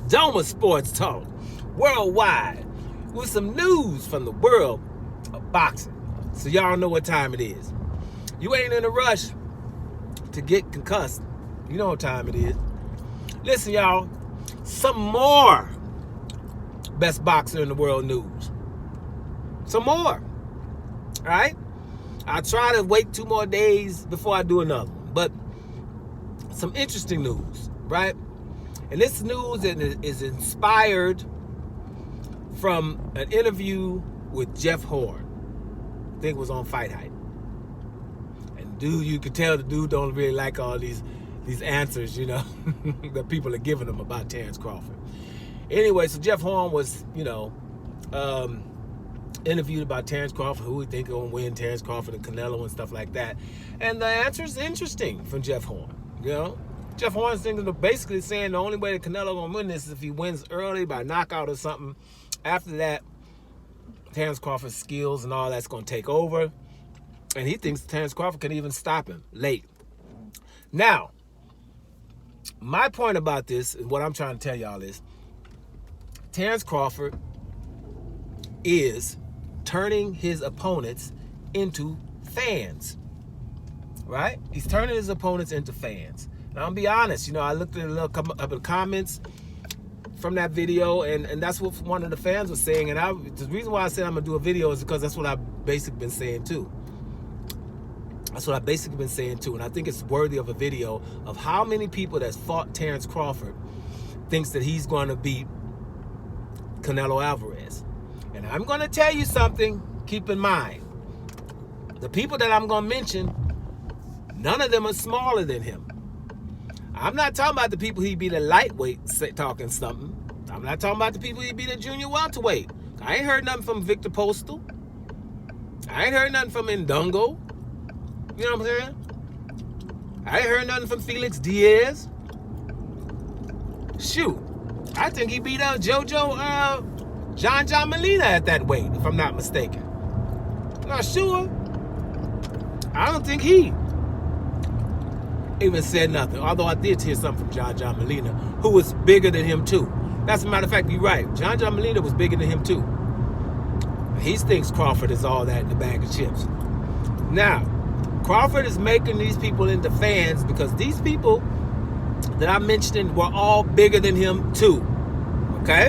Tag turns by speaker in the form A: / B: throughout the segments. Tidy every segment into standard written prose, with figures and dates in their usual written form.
A: Doma Sports Talk, worldwide, with some news from the world of boxing. So y'all know what time it is. You ain't in a rush to get concussed. You know what time it is. Listen, y'all, some more best boxer in the world news. Some more. All right? I'll try to wait 2 more days before I do another one. But some interesting news, right? And this news is inspired from an interview with Jeff Horn. I think it was on Fight Hype. And dude, you could tell the dude don't really like all these answers, you know, that people are giving him about Terence Crawford. Anyway, so Jeff Horn was, interviewed about Terence Crawford, who we think will win, Terence Crawford and Canelo and stuff like that. And the answer is interesting from Jeff Horn, you know. Jeff Horn's basically saying the only way that Canelo gonna win this is if he wins early by knockout or something. After that, Terence Crawford's skills and all that's gonna take over. And he thinks Terence Crawford can even stop him late. Now, my point about this, and what I'm trying to tell y'all is, Terence Crawford is turning his opponents into fans, right? He's turning his opponents into fans. Now, I'm gonna be honest, I looked at a couple of the comments from that video, and that's what one of the fans was saying. And the reason why I said I'm gonna do a video is because that's what I've basically been saying too. And I think it's worthy of a video of how many people that's fought Terence Crawford thinks that he's going to beat Canelo Alvarez. And I'm going to tell you something, keep in mind. The people that I'm going to mention, none of them are smaller than him. I'm not talking about the people he beat at lightweight talking something. I'm not talking about the people he beat at junior welterweight. I ain't heard nothing from Victor Postal. I ain't heard nothing from Ndongo. You know what I'm saying? I ain't heard nothing from Felix Diaz. Shoot. I think he beat John Molina at that weight, if I'm not mistaken. Not sure. I don't think he even said nothing. Although I did hear something from John Molina, who was bigger than him too. As a matter of fact, you're right. John Molina was bigger than him too. He thinks Crawford is all that in the bag of chips. Now, Crawford is making these people into fans because these people that I mentioned were all bigger than him too. Okay?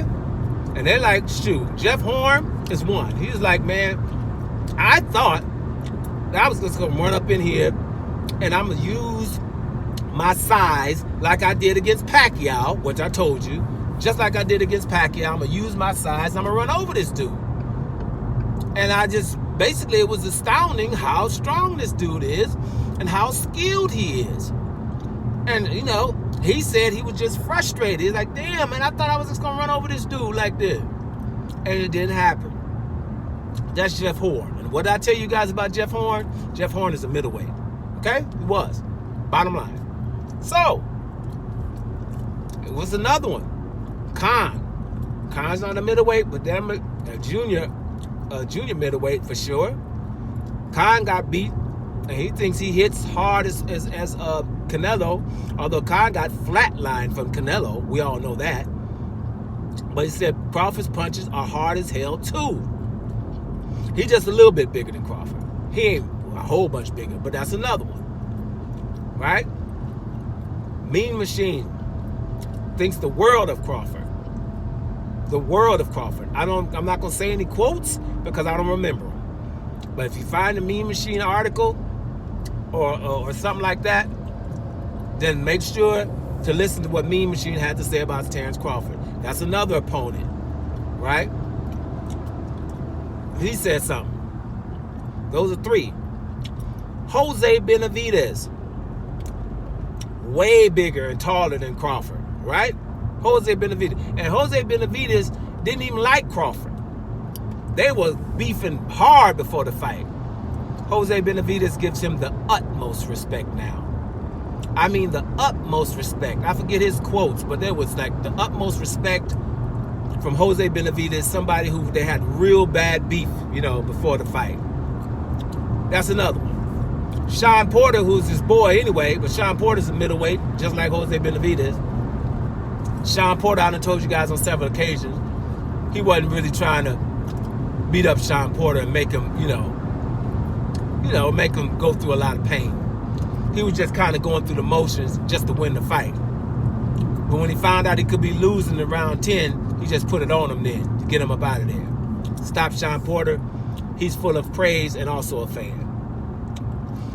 A: And they're like, shoot, Jeff Horn is one. He was like, man, I thought that I was just going to run up in here and I'm going to use my size like I did against Pacquiao, which I told you. Just like I did against Pacquiao, I'm going to use my size. I'm going to run over this dude. And basically, it was astounding how strong this dude is and how skilled he is. And, he said he was just frustrated. He's like, damn, man, I thought I was just going to run over this dude like this. And it didn't happen. That's Jeff Horn. And what did I tell you guys about Jeff Horn? Jeff Horn is a middleweight. Okay? He was. Bottom line. So, it was another one. Khan. Khan's not a middleweight, but they're a junior middleweight for sure. Khan got beat, and he thinks he hits hard as Canelo, although Khan got flatlined from Canelo. We all know that. But he said Crawford's punches are hard as hell too. He's just a little bit bigger than Crawford. He ain't a whole bunch bigger, but that's another one. Right? Mean Machine thinks the world of Crawford. The world of Crawford. I'm not going to say any quotes because I don't remember them. But if you find a Mean Machine article or something like that, then make sure to listen to what Mean Machine had to say about Terence Crawford. That's another opponent, right? He said something. Those are 3. Jose Benavidez, way bigger and taller than Crawford, right? Jose Benavidez. And Jose Benavidez didn't even like Crawford. They were beefing hard before the fight. Jose Benavidez gives him the utmost respect now. I mean the utmost respect. I forget his quotes, but there was like the utmost respect from Jose Benavidez, somebody who they had real bad beef, before the fight. That's another one. Sean Porter, who's his boy anyway, but Sean Porter's a middleweight, just like Jose Benavidez. Sean Porter, I done told you guys on several occasions, he wasn't really trying to beat up Sean Porter and make him, make him go through a lot of pain. He was just kind of going through the motions just to win the fight. But when he found out he could be losing in round 10, he just put it on him then to get him up out of there. Stop Sean Porter. He's full of praise and also a fan.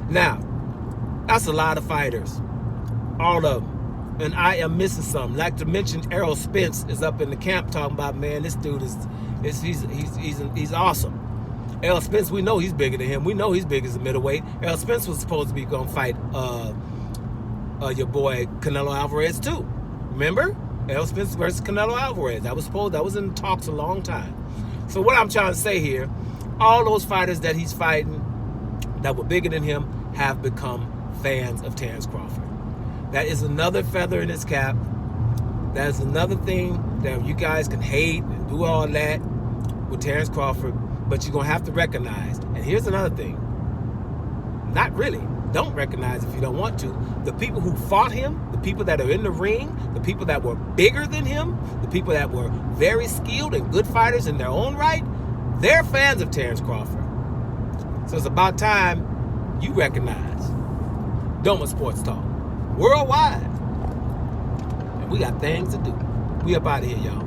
A: Now, that's a lot of fighters. All of them. And I am missing some. Like to mention, Errol Spence is up in the camp talking about, man, this dude he's awesome. Errol Spence, we know he's bigger than him. We know he's big as a middleweight. Errol Spence was supposed to be going to fight your boy Canelo Alvarez too. Remember? Errol Spence versus Canelo Alvarez. That was in talks a long time. So what I'm trying to say here, all those fighters that he's fighting that were bigger than him have become fans of Terence Crawford. That is another feather in his cap. That is another thing that you guys can hate and do all that with Terence Crawford, but you're going to have to recognize. And here's another thing. Not really. Don't recognize if you don't want to. The people who fought him, the people that are in the ring, the people that were bigger than him, the people that were very skilled and good fighters in their own right, they're fans of Terence Crawford. So it's about time you recognize. Doma Sports Talk. Worldwide. And we got things to do. We up out of here, y'all.